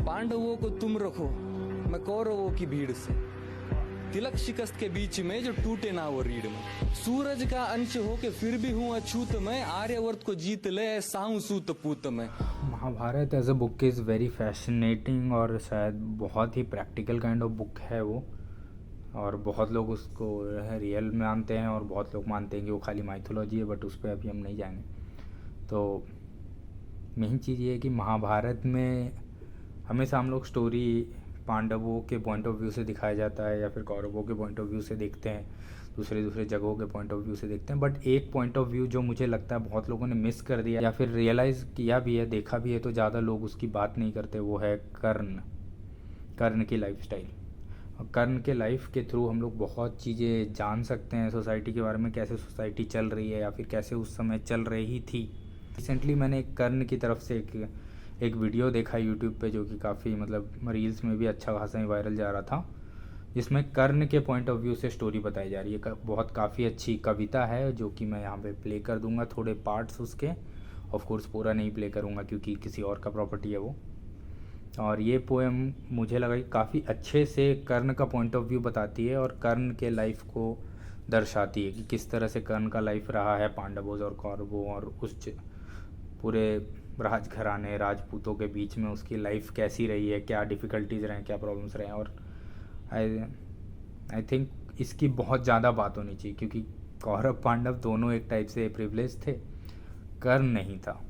पांडवों को तुम रखो, मैं कौरवों की भीड़ से। तिलक शिकस्त के बीच में जो टूटे ना वो रीढ़ में। सूरज का अंश हो के फिर भी हूँ अछूत मैं, आर्यवर्त को जीत ले ऐसा हूँ सूत पूत मैं। Mahabharat as a book is very fascinating और शायद बहुत ही प्रैक्टिकल काइंड ऑफ बुक है वो। और बहुत लोग उसको रियल मानते हैं और बहुत लोग मानते हैं कि वो खाली माइथोलॉजी है, बट उस पर अभी हम नहीं जाएंगे। तो मेन चीज़ ये है कि महाभारत में हमेशा हम लोग स्टोरी पांडवों के पॉइंट ऑफ व्यू से दिखाया जाता है या फिर कौरवों के पॉइंट ऑफ व्यू से देखते हैं, दूसरे जगहों के पॉइंट ऑफ व्यू से देखते हैं। बट एक पॉइंट ऑफ व्यू जो मुझे लगता है बहुत लोगों ने मिस कर दिया या फिर रियलाइज़ किया भी है, देखा भी है, तो ज़्यादा लोग उसकी बात नहीं करते, वो है कर्ण की लाइफस्टाइल। और कर्ण के लाइफ के थ्रू हम लोग बहुत चीज़ें जान सकते हैं सोसाइटी के बारे में, कैसे सोसाइटी चल रही है या फिर कैसे उस समय चल रही थी। रिसेंटली मैंने एक कर्ण की तरफ से एक वीडियो देखा यूट्यूब पे, जो कि काफ़ी मतलब रील्स में भी अच्छा खासा ही वायरल जा रहा था, जिसमें कर्ण के पॉइंट ऑफ व्यू से स्टोरी बताई जा रही है। बहुत काफ़ी अच्छी कविता है जो कि मैं यहाँ पे प्ले कर दूंगा थोड़े पार्ट्स उसके। ऑफ कोर्स पूरा नहीं प्ले करूँगा क्योंकि किसी और का प्रॉपर्टी है वो। और ये पोएम मुझे लगा कि काफ़ी अच्छे से कर्ण का पॉइंट ऑफ व्यू बताती है और कर्ण के लाइफ को दर्शाती है कि किस तरह से कर्ण का लाइफ रहा है पांडवों और कौरवों और उस पूरे राजघराने राजपूतों के बीच में उसकी लाइफ कैसी रही है, क्या डिफ़िकल्टीज़ रहे, क्या प्रॉब्लम्स रहे। और आई थिंक इसकी बहुत ज़्यादा बात होनी चाहिए क्योंकि कौरव पांडव दोनों एक टाइप से प्रिविलेज थे, कर्ण नहीं था।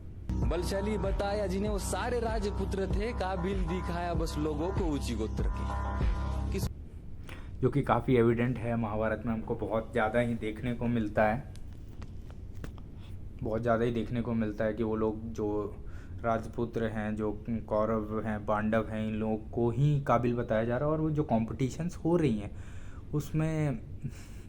बलशाली बताया जिन्हें वो सारे राजपुत्र थे, काबिल दिखाया बस लोगों को ऊंची गोत्र की, जो कि काफ़ी एविडेंट है महाभारत में। हमको बहुत ज़्यादा ही देखने को मिलता है, बहुत ज़्यादा ही देखने को मिलता है कि वो लोग जो राजपुत्र हैं, जो कौरव हैं, पांडव हैं, इन लोगों को ही काबिल बताया जा रहा है। और वो जो कॉम्पिटिशन्स हो रही हैं उसमें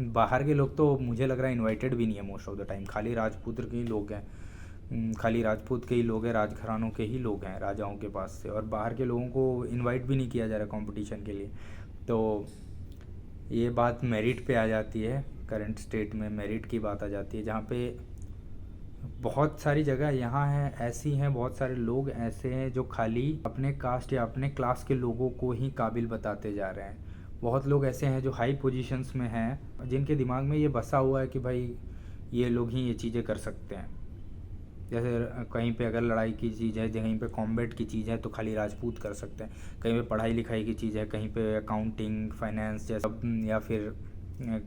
बाहर के लोग तो मुझे लग रहा है इनवाइटेड भी नहीं है मोस्ट ऑफ द टाइम। खाली राजपुत्र के ही लोग हैं, खाली राजपूत के ही लोग हैं, राजघरानों के ही लोग हैं राजाओं के पास से, और बाहर के लोगों को इनवाइट भी नहीं किया जा रहा कंपटीशन के लिए। तो ये बात मेरिट पे आ जाती है, करंट स्टेट में मेरिट की बात आ जाती है, जहाँ पे बहुत सारी जगह यहाँ हैं ऐसी हैं, बहुत सारे लोग ऐसे हैं जो खाली अपने कास्ट या अपने क्लास के लोगों को ही काबिल बताते जा रहे हैं। बहुत लोग ऐसे हैं जो हाई पोजीशंस में हैं, जिनके दिमाग में ये बसा हुआ है कि भाई ये लोग ही ये चीज़ें कर सकते हैं। जैसे कहीं पे अगर लड़ाई की चीज़ है, कहीं पे कॉम्बैट की चीज़ है तो खाली राजपूत कर सकते हैं, कहीं पे पढ़ाई लिखाई की चीज़ है, कहीं पे अकाउंटिंग फाइनेंस जैसा या फिर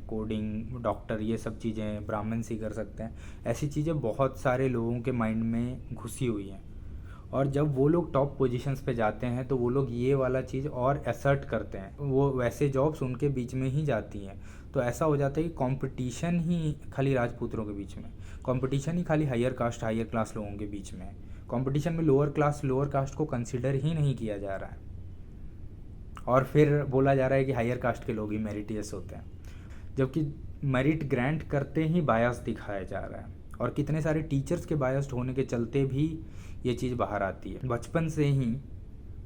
कोडिंग डॉक्टर, ये सब चीज़ें ब्राह्मण ही कर सकते हैं। ऐसी चीज़ें बहुत सारे लोगों के माइंड में घुसी हुई हैं, और जब वो लोग टॉप पोजीशंस पे जाते हैं तो वो लोग ये वाला चीज़ और असर्ट करते हैं, वो वैसे जॉब्स उनके बीच में ही जाती हैं। तो ऐसा हो जाता है कि कंपटीशन ही खाली राजपूतों के बीच में, कंपटीशन ही खाली हायर कास्ट हायर क्लास लोगों के बीच में है। कंपटीशन में लोअर क्लास लोअर कास्ट को कंसिडर ही नहीं किया जा रहा है, और फिर बोला जा रहा है कि हायर कास्ट के लोग ही मेरिटियस होते हैं, जबकि मेरिट ग्रांट करते ही बायस दिखाया जा रहा है। और कितने सारे टीचर्स के बायस्ड होने के चलते भी ये चीज़ बाहर आती है। बचपन से ही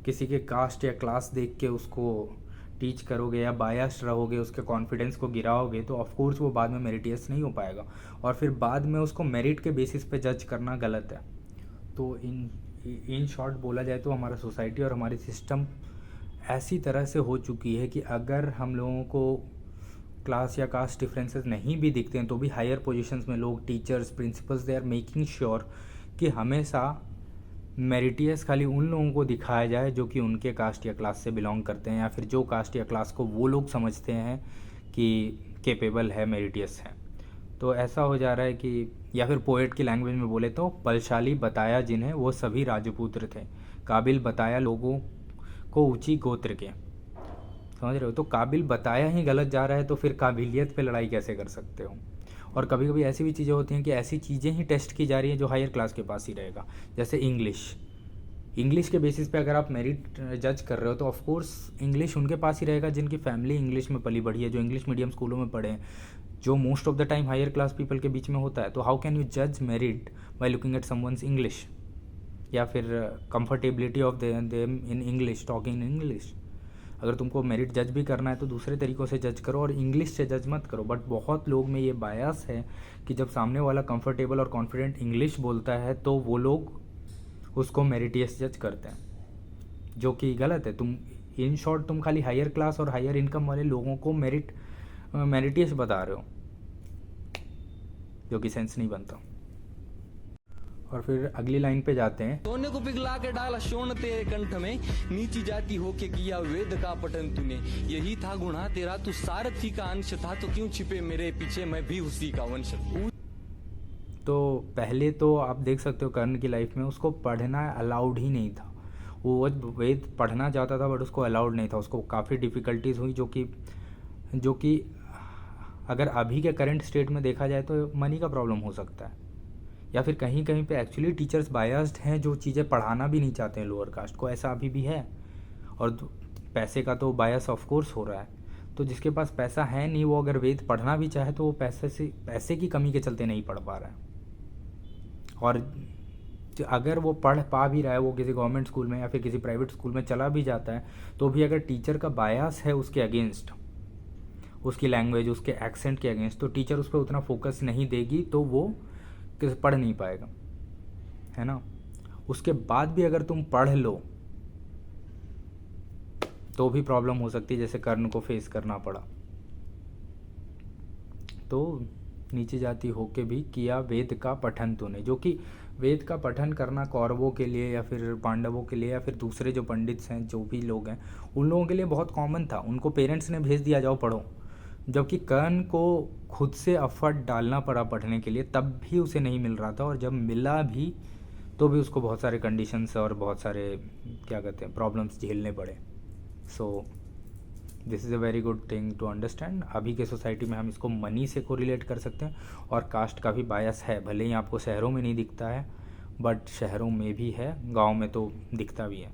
किसी के कास्ट या क्लास देख के उसको टीच करोगे या बायस्ड रहोगे, उसके कॉन्फिडेंस को गिराओगे, तो ऑफकोर्स वो बाद में मेरिटियस नहीं हो पाएगा, और फिर बाद में उसको मेरिट के बेसिस पे जज करना गलत है। तो इन शॉर्ट बोला जाए तो हमारा सोसाइटी और हमारी सिस्टम ऐसी तरह से हो चुकी है कि अगर हम लोगों को क्लास या कास्ट डिफरेंसेस नहीं भी दिखते हैं तो भी हायर पोजीशंस में लोग, teachers, principals, they are making sure कि हमेशा मेरिटियस खाली उन लोगों को दिखाया जाए जो कि उनके कास्ट या क्लास से बिलोंग करते हैं, या फिर जो कास्ट या क्लास को वो लोग समझते हैं कि कैपेबल है, मेरिटियस है। तो ऐसा हो जा रहा है कि, या फिर पोएट की लैंग्वेज में बोले तो, बलशाली बताया जिन्हें वो सभी राजपुत्र थे, काबिल बताया लोगों को ऊंची गोत्र के। समझ रहे हो? तो काबिल बताया ही गलत जा रहा है तो फिर काबिलियत पे लड़ाई कैसे कर सकते हो? और कभी कभी ऐसी भी चीज़ें होती हैं कि ऐसी चीज़ें ही टेस्ट की जा रही हैं जो हायर क्लास के पास ही रहेगा। जैसे इंग्लिश के बेसिस पे अगर आप मेरिट जज कर रहे हो तो ऑफकोर्स इंग्लिश उनके पास ही रहेगा जिनकी फैमिली इंग्लिश में पली बढ़ी है, जो इंग्लिश मीडियम स्कूलों में पढ़े हैं, जो most of the time higher class people के बीच में होता है। तो हाउ कैन यू जज merit by looking at someone's English, या फिर comfortability of them in English, talking in English? अगर तुमको मेरिट जज भी करना है तो दूसरे तरीक़ों से जज करो और इंग्लिश से जज मत करो। बट बहुत लोग में ये बायस है कि जब सामने वाला कंफर्टेबल और कॉन्फिडेंट इंग्लिश बोलता है तो वो लोग उसको मेरिटियस जज करते हैं। जो कि गलत है। तुम इन शॉर्ट तुम खाली हायर क्लास और हायर इनकम वाले लोगों को मेरिटियस बता रहे हो, जो कि सेंस नहीं बनता। और फिर अगली लाइन पे जाते हैं। सोने को पिघला के डाला शोण तेरे कंठ में, नीची जाति होके किया वेद का पठन तूने, यही था गुणा तेरा, तू सारथी का अंश था, तो क्यों छिपे मेरे पीछे, मैं भी उसी का वंश। तो पहले तो आप देख सकते हो कर्ण की लाइफ में उसको पढ़ना अलाउड ही नहीं था। वो वेद पढ़ना चाहता था बट उसको अलाउड नहीं था, उसको काफ़ी डिफ़िकल्टीज हुई, जो कि अगर अभी के करंट स्टेट में देखा जाए तो मनी का प्रॉब्लम हो सकता है, या फिर कहीं कहीं पे एक्चुअली टीचर्स बायस्ड हैं जो चीज़ें पढ़ाना भी नहीं चाहते हैं लोअर कास्ट को, ऐसा अभी भी है। और पैसे का तो बायस ऑफ कोर्स हो रहा है, तो जिसके पास पैसा है नहीं वो अगर वेद पढ़ना भी चाहे तो वो पैसे की कमी के चलते नहीं पढ़ पा रहा है। और अगर वो पढ़ पा भी रहा है, वो किसी गवर्नमेंट स्कूल में या फिर किसी प्राइवेट स्कूल में चला भी जाता है, तो भी अगर टीचर का बायस है उसके अगेंस्ट, उसकी लैंग्वेज, उसके एक्सेंट के अगेंस्ट, तो टीचर उस पर उतना फोकस नहीं देगी, तो वो पढ़ नहीं पाएगा, है ना। उसके बाद भी अगर तुम पढ़ लो तो भी प्रॉब्लम हो सकती है, जैसे कर्ण को फेस करना पड़ा। तो नीचे जाति होके भी किया वेद का पठन तूने, जो कि वेद का पठन करना कौरवों के लिए या फिर पांडवों के लिए या फिर दूसरे जो पंडित हैं, जो भी लोग हैं, उन लोगों के लिए बहुत कॉमन था। उनको पेरेंट्स ने भेज दिया, जाओ पढ़ो। जबकि कर्ण को खुद से एफर्ट डालना पड़ा पढ़ने के लिए, तब भी उसे नहीं मिल रहा था, और जब मिला भी तो भी उसको बहुत सारे कंडीशंस और बहुत सारे क्या कहते हैं प्रॉब्लम्स झेलने पड़े। So this is a very good thing to understand. अभी के सोसाइटी में हम इसको मनी से कोरिलेट कर सकते हैं, और कास्ट का भी बायस है, भले ही आपको शहरों में नहीं दिखता है बट शहरों में भी है, गांव में तो दिखता भी है।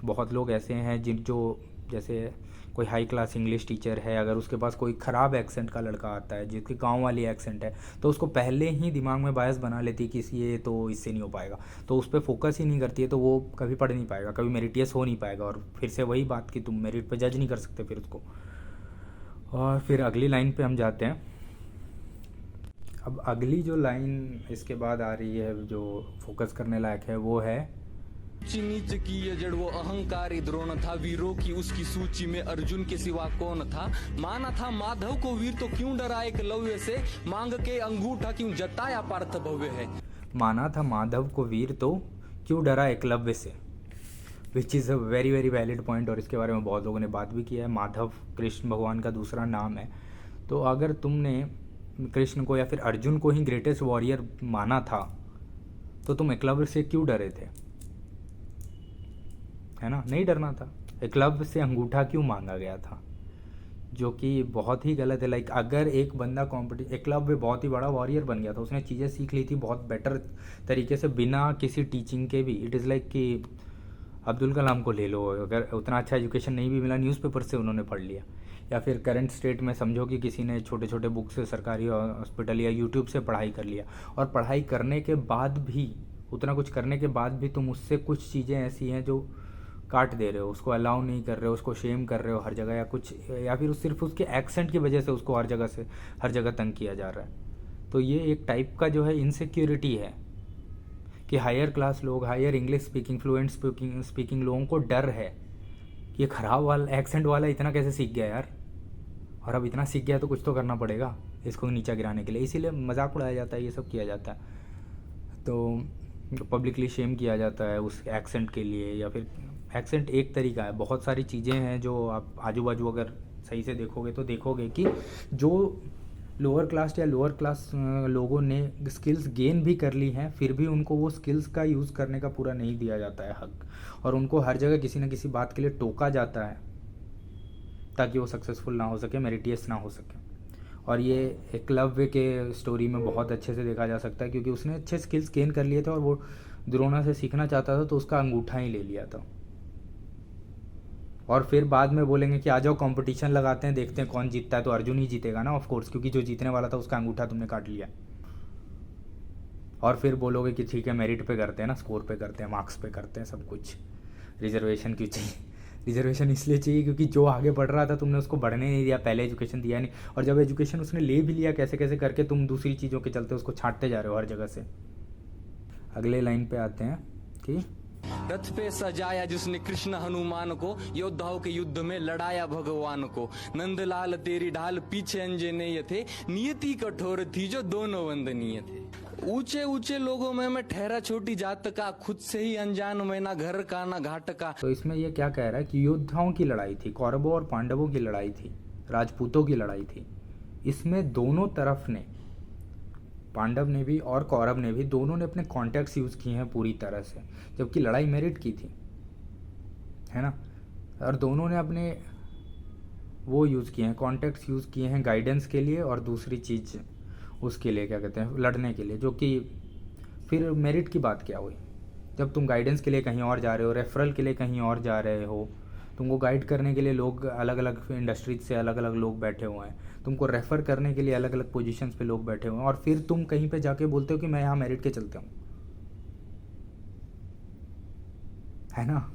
बहुत लोग ऐसे हैं जो जैसे कोई हाई क्लास इंग्लिश टीचर है, अगर उसके पास कोई ख़राब एक्सेंट का लड़का आता है जिसकी गांव वाली एक्सेंट है, तो उसको पहले ही दिमाग में बायस बना लेती है कि ये तो इससे नहीं हो पाएगा, तो उस पर फोकस ही नहीं करती है, तो वो कभी पढ़ नहीं पाएगा, कभी मेरिटियस हो नहीं पाएगा। और फिर से वही बात कि तुम मेरिट पे जज नहीं कर सकते फिर उसको। और फिर अगली लाइन पे हम जाते हैं। अब अगली जो लाइन इसके बाद आ रही है जो फोकस करने लायक है, वो है नीच की ये जड़ वो अहंकारी द्रोण था, वीरों की उसकी सूची में अर्जुन के सिवा कौन था, माना था माधव को वीर, तो क्यों डरा एकलव्य से, मांग के अंगूठा क्यों जताया पार्थ भव्य है। माना था माधव को वीर, तो क्यों डरा एकलव्य से, which is a very very valid point, और इसके बारे में बहुत लोगों ने बात भी किया है। माधव कृष्ण भगवान का दूसरा नाम है, तो अगर तुमने कृष्ण को या फिर अर्जुन को ही ग्रेटेस्ट वॉरियर माना था, तो तुम एकलव्य से क्यों डरे थे, है ना। नहीं डरना था। एकलव्य से अंगूठा क्यों मांगा गया था, जो कि बहुत ही गलत है। लाइक अगर एक बंदा एकलव्य बहुत ही बड़ा वॉरियर बन गया था, उसने चीज़ें सीख ली थी बहुत बेटर तरीके से बिना किसी टीचिंग के भी। इट इज़ लाइक कि अब्दुल कलाम को ले लो, अगर उतना अच्छा एजुकेशन नहीं भी मिला, न्यूज़पेपर से उन्होंने पढ़ लिया। या फिर करंट स्टेट में समझो कि किसी ने छोटे छोटे बुक से सरकारी हॉस्पिटल या यूट्यूब से पढ़ाई कर लिया, और पढ़ाई करने के बाद भी, उतना कुछ करने के बाद भी तुम उससे कुछ चीज़ें ऐसी हैं जो काट दे रहे हो, उसको अलाउ नहीं कर रहे हो, उसको शेम कर रहे हो हर जगह, या कुछ, या फिर सिर्फ उसके एक्सेंट की वजह से उसको हर जगह तंग किया जा रहा है। तो ये एक टाइप का जो है इनसिक्योरिटी है कि हायर क्लास लोग, higher English speaking, fluent speaking लोगों को डर है कि ये ख़राब वाला एक्सेंट वाला इतना कैसे सीख गया यार, और अब इतना सीख गया तो कुछ तो करना पड़ेगा इसको नीचा गिराने के लिए, इसीलिए मजाक उड़ाया जाता है, ये सब किया जाता है। तो पब्लिकली शेम किया जाता है उस एक्सेंट के लिए, या फिर एक्सेंट एक तरीका है, बहुत सारी चीज़ें हैं जो आप आजू बाजू अगर सही से देखोगे तो देखोगे कि जो लोअर क्लास या लोअर क्लास लोगों ने स्किल्स गेन भी कर ली हैं, फिर भी उनको वो स्किल्स का यूज़ करने का पूरा नहीं दिया जाता है हक, और उनको हर जगह किसी न किसी बात के लिए टोका जाता है ताकि वो सक्सेसफुल ना हो सके, मेरिटियस ना हो सके। और ये एकलव्य के स्टोरी में बहुत अच्छे से देखा जा सकता है, क्योंकि उसने अच्छे स्किल्स गेन कर लिए थे और वो द्रोणा से सीखना चाहता था, तो उसका अंगूठा ही ले लिया था। और फिर बाद में बोलेंगे कि आ जाओ कंपटीशन लगाते हैं, देखते हैं कौन जीतता है, तो अर्जुन ही जीतेगा ना, ऑफ कोर्स, क्योंकि जो जीतने वाला था उसका अंगूठा तुमने काट लिया। और फिर बोलोगे कि ठीक है मेरिट पे करते हैं ना, स्कोर पे करते हैं, मार्क्स पे करते हैं सब कुछ, रिजर्वेशन क्यों चाहिए। रिजर्वेशन इसलिए चाहिए क्योंकि जो आगे बढ़ रहा था तुमने उसको बढ़ने नहीं दिया, पहले एजुकेशन दिया नहीं, और जब एजुकेशन उसने ले भी लिया कैसे कैसे करके, तुम दूसरी चीज़ों के चलते उसको छांटते जा रहे हो हर जगह से। अगले लाइन पे आते हैं कि रथ पे सजाया जिसने कृष्ण हनुमान को, योद्धाओं के युद्ध में लड़ाया भगवान को। नंदलाल तेरी ढाल पीछे अंजनेय थे, नियति कठोर थी जो दोनों वंदनीय थे। ऊंचे ऊंचे लोगों में मैं ठहरा छोटी जात का, खुद से ही अनजान मैं ना घर का ना घाट का। तो इसमें ये क्या कह रहा है कि योद्धाओं की लड़ाई थी, कौरवों और पांडवों की लड़ाई थी, राजपूतों की लड़ाई थी। इसमें दोनों तरफ ने, पांडव ने भी और कौरव ने भी, दोनों ने अपने कॉन्टेक्ट्स यूज़ किए हैं पूरी तरह से, जबकि लड़ाई मेरिट की थी, है ना। और दोनों ने अपने वो यूज़ किए हैं, कॉन्टेक्ट्स यूज़ किए हैं गाइडेंस के लिए, और दूसरी चीज़ उसके लिए क्या कहते हैं, लड़ने के लिए। जो कि फिर मेरिट की बात क्या हुई जब तुम गाइडेंस के लिए कहीं और जा रहे हो, रेफरल के लिए कहीं और जा रहे हो, तुमको गाइड करने के लिए लोग अलग अलग इंडस्ट्रीज से अलग अलग लोग बैठे हुए हैं, तुमको रेफ़र करने के लिए अलग अलग पोजीशंस पे लोग बैठे हुए हैं, और फिर तुम कहीं पे जाके बोलते हो कि मैं यहाँ मेरिट के चलते हूँ, है ना।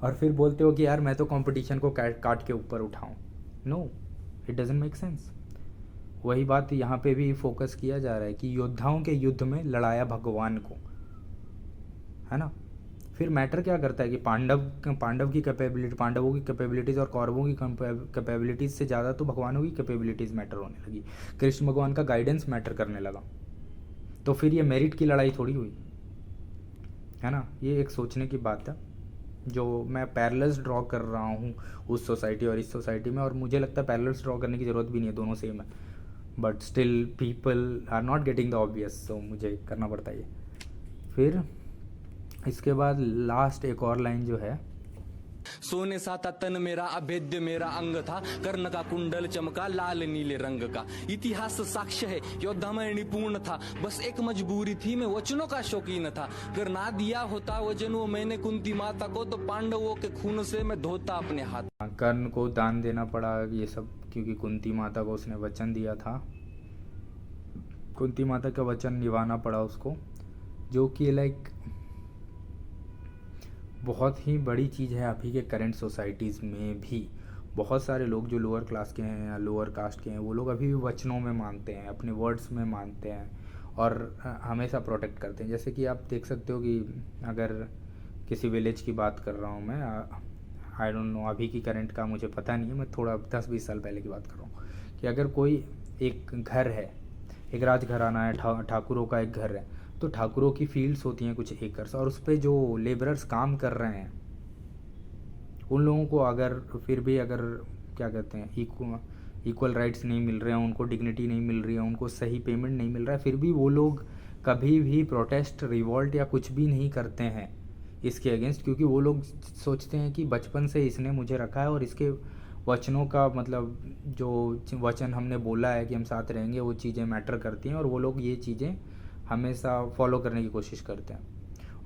और फिर बोलते हो कि यार मैं तो कंपटीशन को काट के ऊपर उठाऊँ। No, it doesn't make sense. वही बात यहाँ पे भी फोकस किया जा रहा है कि योद्धाओं के युद्ध में लड़ाया भगवान को, है ना। फिर मैटर क्या करता है कि पांडवों की कैपेबिलिटीज़ और कौरवों की कैपेबिलिटीज़ से ज़्यादा तो भगवानों की कैपेबिलिटीज़ मैटर होने लगी, कृष्ण भगवान का गाइडेंस मैटर करने लगा। तो फिर ये मेरिट की लड़ाई थोड़ी हुई, है ना। ये एक सोचने की बात है, जो मैं पैरेलल्स ड्रॉ कर रहा हूँ उस सोसाइटी और इस सोसाइटी में, और मुझे लगता है पैरेलल्स ड्रॉ करने की ज़रूरत भी नहीं है, दोनों सेम है, but still people are not getting the obvious, so मुझे करना पड़ता है ये। फिर इसके बाद लास्ट एक और लाइन जो है, सोने सा था तन मेरा, अभेद्य मेरा अंग था, कर्ण का कुंडल चमका लाल नीले रंग का। इतिहास साक्ष्य है योद्धा में निपुण था, बस एक मजबूरी थी मैं वचनों का शौकीन था। अगर ना दिया होता वचन वो मैंने कुंती माता को, तो पांडवों के खून से मैं धोता अपने हाथ। कर्ण को दान देना पड़ा ये सब, क्योंकि कुंती माता को उसने वचन दिया था, कुंती माता का वचन निभाना पड़ा उसको, जो कि लाइक बहुत ही बड़ी चीज़ है अभी के करंट सोसाइटीज़ में भी। बहुत सारे लोग जो लोअर क्लास के हैं या लोअर कास्ट के हैं, वो लोग अभी भी वचनों में मानते हैं, अपने वर्ड्स में मानते हैं, और हमेशा प्रोटेक्ट करते हैं। जैसे कि आप देख सकते हो कि अगर किसी विलेज की बात कर रहा हूँ मैं, आई डोंट नो अभी की करंट का मुझे पता नहीं है, मैं थोड़ा 10-20 साल पहले की बात कर रहा हूँ, कि अगर कोई एक घर है, एक राजघराना है, ठाकुरों का एक घर है, तो ठाकुरों की फील्ड्स होती हैं कुछ एकर्स, और उस पर जो लेबरर्स काम कर रहे हैं उन लोगों को अगर फिर भी अगर क्या कहते हैं इक्वल राइट्स नहीं मिल रहे हैं, उनको डिग्निटी नहीं मिल रही है, उनको सही पेमेंट नहीं मिल रहा है, फिर भी वो लोग कभी भी प्रोटेस्ट, रिवॉल्ट या कुछ भी नहीं करते हैं इसके अगेंस्ट, क्योंकि वो लोग सोचते हैं कि बचपन से इसने मुझे रखा है और इसके वचनों का मतलब जो वचन हमने बोला है कि हम साथ रहेंगे, वो चीज़ें मैटर करती हैं, और वो लोग ये चीज़ें हमेशा फॉलो करने की कोशिश करते हैं।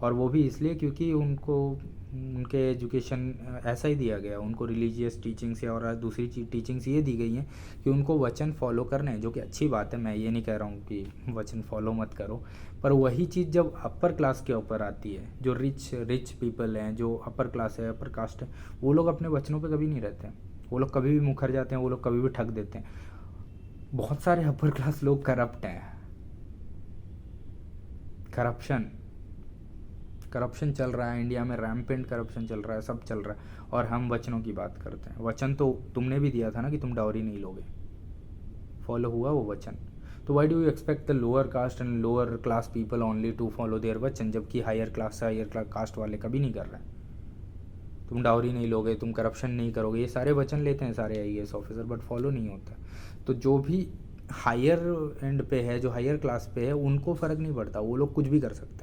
और वो भी इसलिए क्योंकि उनको उनके एजुकेशन ऐसा ही दिया गया, उनको रिलीजियस टीचिंग्स या और दूसरी टीचिंग्स ये दी गई हैं कि उनको वचन फॉलो करने हैं, जो कि अच्छी बात है, मैं ये नहीं कह रहा हूँ कि वचन फॉलो मत करो, पर वही चीज़ जब अपर क्लास के ऊपर आती है, जो रिच पीपल हैं, जो अपर क्लास है, अपर कास्ट है, वो लोग अपने वचनों पर कभी नहीं रहते हैं, वो लोग कभी भी मुखर जाते हैं, वो लोग कभी भी ठग देते हैं। बहुत सारे अपर क्लास लोग करप्ट हैं, करप्शन चल रहा है इंडिया में, रैम्पेंट करप्शन चल रहा है, सब चल रहा है, और हम वचनों की बात करते हैं। वचन तो तुमने भी दिया था ना कि तुम डाउरी नहीं लोगे, फॉलो हुआ वो वचन। तो why do you expect the lower caste and lower class people only to follow their वचन, जबकि हायर क्लास से हायर कास्ट वाले कभी नहीं कर रहे हैं। तुम डाउरी नहीं लोगे, तुम करप्शन नहीं करोगे, ये सारे वचन लेते हैं सारे IAS ऑफिसर, बट फॉलो नहीं होता। तो जो भी हायर एंड पे है, जो हायर क्लास पे है, उनको फ़र्क नहीं पड़ता, वो लोग कुछ भी कर सकते हैं।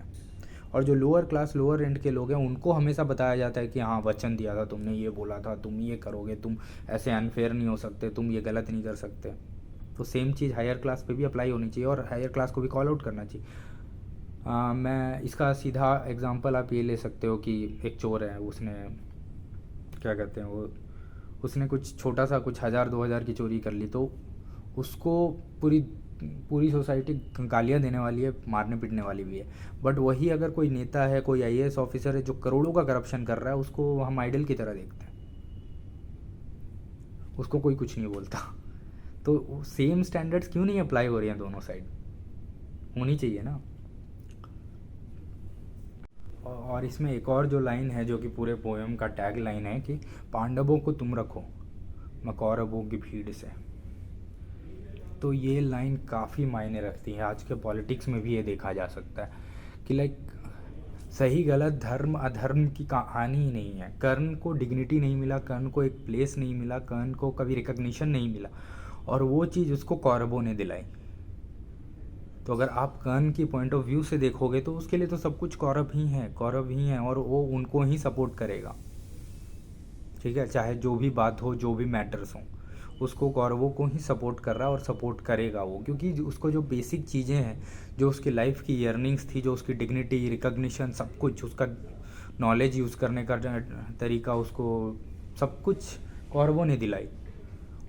और जो लोअर क्लास लोअर एंड के लोग हैं, उनको हमेशा बताया जाता है कि हाँ वचन दिया था तुमने, ये बोला था, तुम ये करोगे, तुम ऐसे अनफेयर नहीं हो सकते, तुम ये गलत नहीं कर सकते। तो सेम चीज़ हायर क्लास पे भी अप्लाई होनी चाहिए, और हायर क्लास को भी कॉल आउट करना चाहिए। मैं इसका सीधा एग्जांपल आप ये ले सकते हो कि एक चोर है, उसने क्या कहते हैं वो, उसने कुछ छोटा सा कुछ 1000-2000 की चोरी कर ली, तो उसको पूरी सोसाइटी गालियाँ देने वाली है, मारने पीटने वाली भी है। बट वही अगर कोई नेता है, कोई IAS ऑफिसर है जो करोड़ों का करप्शन कर रहा है, उसको हम आइडल की तरह देखते हैं, उसको कोई कुछ नहीं बोलता। तो सेम स्टैंडर्ड्स क्यों नहीं अप्लाई हो रही हैं दोनों साइड, होनी चाहिए ना। और इसमें एक और जो लाइन है जो कि पूरे पोएम का टैग लाइन है कि पांडवों को तुम रखो मैं कौरवों की भीड़ से। तो ये लाइन काफ़ी मायने रखती है। आज के पॉलिटिक्स में भी ये देखा जा सकता है कि लाइक सही गलत धर्म अधर्म की कहानी ही नहीं है। कर्ण को डिग्निटी नहीं मिला, कर्ण को एक प्लेस नहीं मिला, कर्ण को कभी रिकग्निशन नहीं मिला, और वो चीज़ उसको कौरवों ने दिलाई। तो अगर आप कर्ण की पॉइंट ऑफ व्यू से देखोगे तो उसके लिए तो सब कुछ कौरव ही हैं और वो उनको ही सपोर्ट करेगा। ठीक है, चाहे जो भी बात हो, जो भी मैटर्स हो, उसको कौरवों को ही सपोर्ट कर रहा है और सपोर्ट करेगा वो, क्योंकि उसको जो बेसिक चीज़ें हैं, जो उसकी लाइफ की अर्निंग्स थी, जो उसकी डिग्निटी, रिकग्निशन, सब कुछ, उसका नॉलेज यूज़ करने का तरीका, उसको सब कुछ कौरवों ने दिलाई।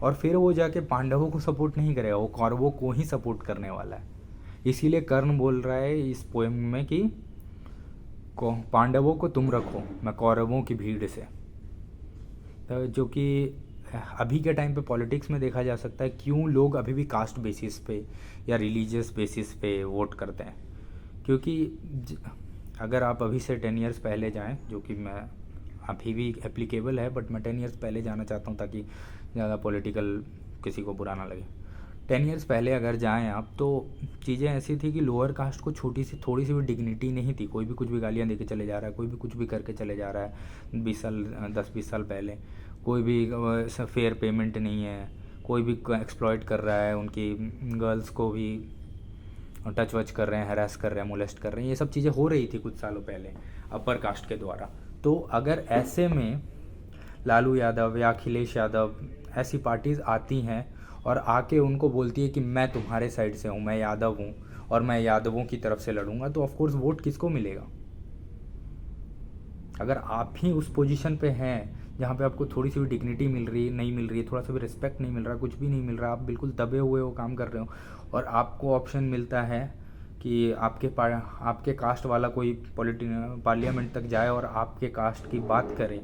और फिर वो जाके पांडवों को सपोर्ट नहीं करेगा, वो कौरवों को ही सपोर्ट करने वाला है। इसीलिए कर्ण बोल रहा है इस पोएम में कि पांडवों को तुम रखो मैं कौरवों की भीड़ से। जो कि अभी के टाइम पे पॉलिटिक्स में देखा जा सकता है क्यों लोग अभी भी कास्ट बेसिस पे या रिलीजियस बेसिस पे वोट करते हैं। क्योंकि अगर आप अभी से 10 इयर्स पहले जाएं, जो कि मैं अभी भी एप्लीकेबल है, बट मैं 10 इयर्स पहले जाना चाहता हूं ताकि ज़्यादा पॉलिटिकल किसी को बुरा ना लगे। 10 इयर्स पहले अगर जाएं आप, तो चीज़ें ऐसी थी कि लोअर कास्ट को थोड़ी सी भी डिग्निटी नहीं थी। कोई भी कुछ भी गालियाँ दे के चले जा रहा है, कोई भी कुछ भी करके चले जा रहा है। 10-20 साल पहले कोई भी फेयर पेमेंट नहीं है, कोई भी एक्सप्लॉइट कर रहा है, उनकी गर्ल्स को भी टच वच कर रहे हैं, हैरेस कर रहे हैं, मोलेस्ट कर रहे हैं। ये सब चीज़ें हो रही थी कुछ सालों पहले अपर कास्ट के द्वारा। तो अगर ऐसे में लालू यादव या अखिलेश यादव ऐसी पार्टीज़ आती हैं और आके उनको बोलती है कि मैं तुम्हारे साइड से हूँ, मैं यादव हूँ और मैं यादवों की तरफ से लड़ूंगा, तो ऑफकोर्स वोट किसको मिलेगा? अगर आप ही उस पोजीशन पे हैं जहाँ पे आपको थोड़ी सी भी डिग्निटी नहीं मिल रही है, थोड़ा सा भी रिस्पेक्ट नहीं मिल रहा, कुछ भी नहीं मिल रहा, आप बिल्कुल दबे हुए हो, काम कर रहे हो, और आपको ऑप्शन मिलता है कि आपके कास्ट वाला कोई पार्लियामेंट तक जाए और आपके कास्ट की बात करे,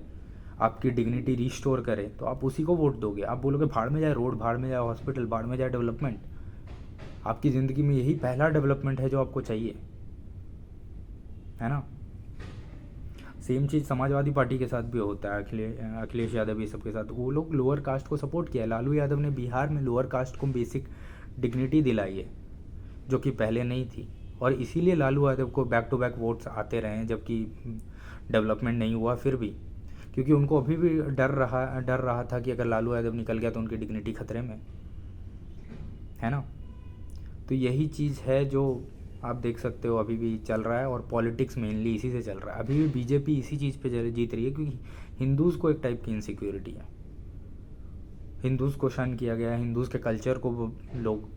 आपकी डिग्निटी रिस्टोर करे, तो आप उसी को वोट दोगे। आप बोलोगे भाड़ में जाए रोड, भाड़ में जाए हॉस्पिटल, भाड़ में जाए डेवलपमेंट। आपकी ज़िंदगी में यही पहला डेवलपमेंट है जो आपको चाहिए, है ना? सेम चीज़ समाजवादी पार्टी के साथ भी होता है, अखिलेश यादव ये सब के साथ। वो लोग लोअर कास्ट को सपोर्ट किया है। लालू यादव ने बिहार में लोअर कास्ट को बेसिक डिग्निटी दिलाई है जो कि पहले नहीं थी, और इसीलिए लालू यादव को बैक टू बैक वोट्स आते रहे हैं जबकि डेवलपमेंट नहीं हुआ फिर भी, क्योंकि उनको अभी भी डर रहा था कि अगर लालू यादव निकल गया तो उनकी डिग्निटी खतरे में, है ना? तो यही चीज़ है जो आप देख सकते हो अभी भी चल रहा है, और पॉलिटिक्स मेनली इसी से चल रहा है। अभी भी बीजेपी इसी चीज़ पे जीत रही है क्योंकि हिंदूज़ को एक टाइप की इनसिक्योरिटी है। हिंदूज़ को शन किया गया है, हिंदूज़ के कल्चर को लोग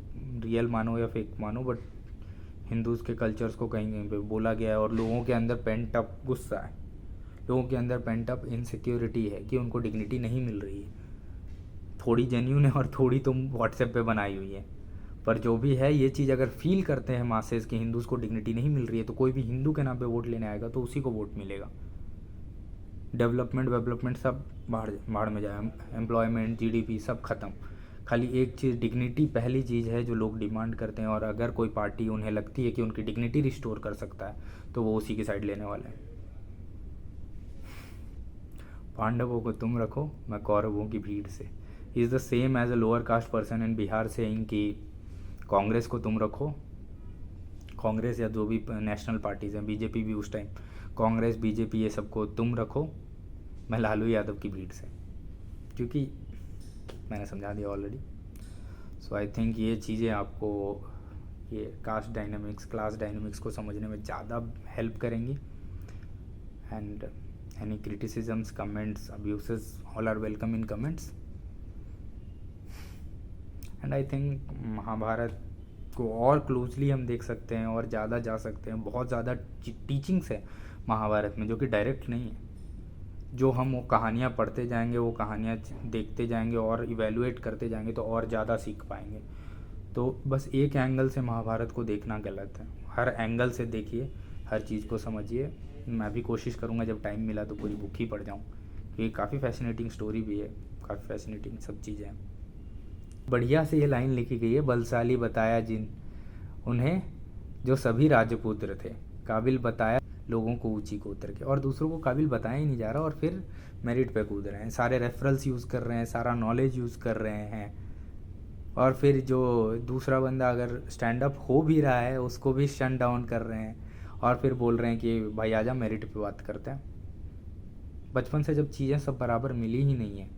रियल मानो या फेक मानो, बट हिंदूज़ के कल्चर्स को कहीं कहीं पे बोला गया है, और लोगों के अंदर पेंट अप गुस्सा है, लोगों के अंदर पेंट अप इनसिक्योरिटी है कि उनको डिग्निटी नहीं मिल रही है। थोड़ी जेन्यून है और थोड़ी तुम व्हाट्सएप पे बनाई हुई है, पर जो भी है ये चीज़ अगर फील करते हैं मासेस कि हिंदूज़ को डिग्निटी नहीं मिल रही है, तो कोई भी हिंदू के नाम पे वोट लेने आएगा तो उसी को वोट मिलेगा। डेवलपमेंट सब भाड़ में जाए, एम्प्लॉयमेंट, जीडीपी सब ख़त्म। खाली एक चीज़, डिग्निटी पहली चीज़ है जो लोग डिमांड करते हैं, और अगर कोई पार्टी उन्हें लगती है कि उनकी डिग्निटी रिस्टोर कर सकता है तो वो उसी की साइड लेने वाले हैं। पांडवों को तुम रखो मैं कौरवों की भीड़ से is the same as a lower caste person in Bihar saying कि कांग्रेस को तुम रखो, कांग्रेस या जो भी नेशनल पार्टीज़ हैं, बीजेपी भी उस टाइम, कांग्रेस बीजेपी ये सबको तुम रखो मैं लालू यादव की भीड़ से, क्योंकि मैंने समझा दिया ऑलरेडी। सो आई थिंक ये चीज़ें आपको ये कास्ट डायनामिक्स, क्लास डायनामिक्स को समझने में ज़्यादा हेल्प करेंगी। And any criticisms, comments, abuses, all are welcome in comments. And I think Mahabharat को और क्लोजली हम देख सकते हैं और ज़्यादा जा सकते हैं। बहुत ज़्यादा टीचिंग्स है महाभारत में जो कि डायरेक्ट नहीं है, जो हम वो कहानियाँ पढ़ते जाएंगे, वो कहानियाँ देखते जाएंगे और इवेलुएट करते जाएंगे तो और ज़्यादा सीख पाएंगे। तो बस एक एंगल से महाभारत को देखना गलत है, हर एंगल से देखिए, हर चीज़ को समझिए। मैं भी कोशिश करूँगा जब टाइम मिला तो पूरी बुक ही पढ़ जाऊँ, क्योंकि काफ़ी फैसिनेटिंग स्टोरी भी है, काफ़ी फैसिनेटिंग सब चीज़ें हैं। बढ़िया से ये लाइन लिखी गई है, बलशाली बताया जिन उन्हें जो सभी राजपुत्र थे, काबिल बताया लोगों को ऊंची को उतर के, और दूसरों को काबिल बताया ही नहीं जा रहा, और फिर मेरिट पे कूद रहे हैं, सारे रेफरल्स यूज़ कर रहे हैं, सारा नॉलेज यूज़ कर रहे हैं, और फिर जो दूसरा बंदा अगर स्टैंड अप हो भी रहा है उसको भी शट डाउन कर रहे हैं, और फिर बोल रहे हैं कि भाई आजा मेरिट पे बात करते हैं। बचपन से जब चीज़ें सब बराबर मिली ही नहीं है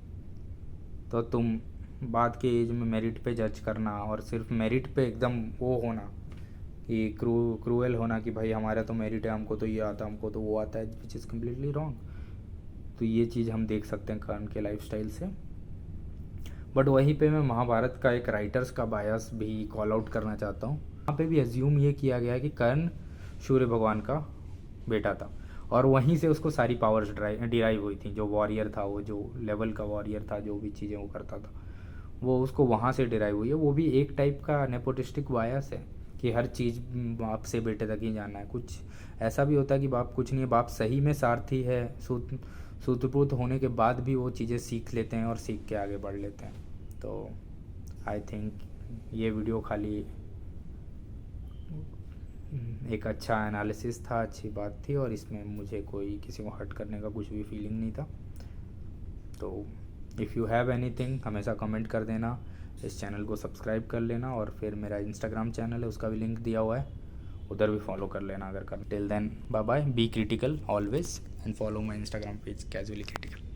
तो तुम बाद के एज में मेरिट पे जज करना, और सिर्फ मेरिट पे एकदम वो होना कि क्रूएल होना कि भाई हमारा तो मेरिट है, हमको तो ये आता, हमको तो वो आता है, विच इज़ कम्प्लीटली रॉन्ग। तो ये चीज़ हम देख सकते हैं कर्ण के लाइफस्टाइल से। बट वहीं पे मैं महाभारत का एक राइटर्स का बायस भी कॉल आउट करना चाहता हूँ। वहाँ पे भी एज्यूम ये किया गया है कि कर्ण सूर्य भगवान का बेटा था, और वहीं से उसको सारी पावर्स डिराइव हुई थी। जो वॉरियर था, वो जो लेवल का वॉरियर था, जो भी चीज़ें वो करता था वो उसको वहाँ से डिराइव हुई है। वो भी एक टाइप का नेपोटिस्टिक बायस है कि हर चीज़ बाप से बेटे तक ही जाना है। कुछ ऐसा भी होता है कि बाप कुछ नहीं है, बाप सही में सारथी है, सूत्रपुत्र होने के बाद भी वो चीज़ें सीख लेते हैं और सीख के आगे बढ़ लेते हैं। तो आई थिंक ये वीडियो खाली एक अच्छा एनालिसिस था, अच्छी बात थी, और इसमें मुझे कोई किसी को हर्ट करने का कुछ भी फीलिंग नहीं था। तो इफ़ यू हैव एनीथिंग हमेशा कमेंट कर देना, इस चैनल को सब्सक्राइब कर लेना, और फिर मेरा इंस्टाग्राम चैनल है उसका भी लिंक दिया हुआ है, उधर भी फॉलो कर लेना अगर कर। Till then bye bye, be critical always, and follow my Instagram page casually critical.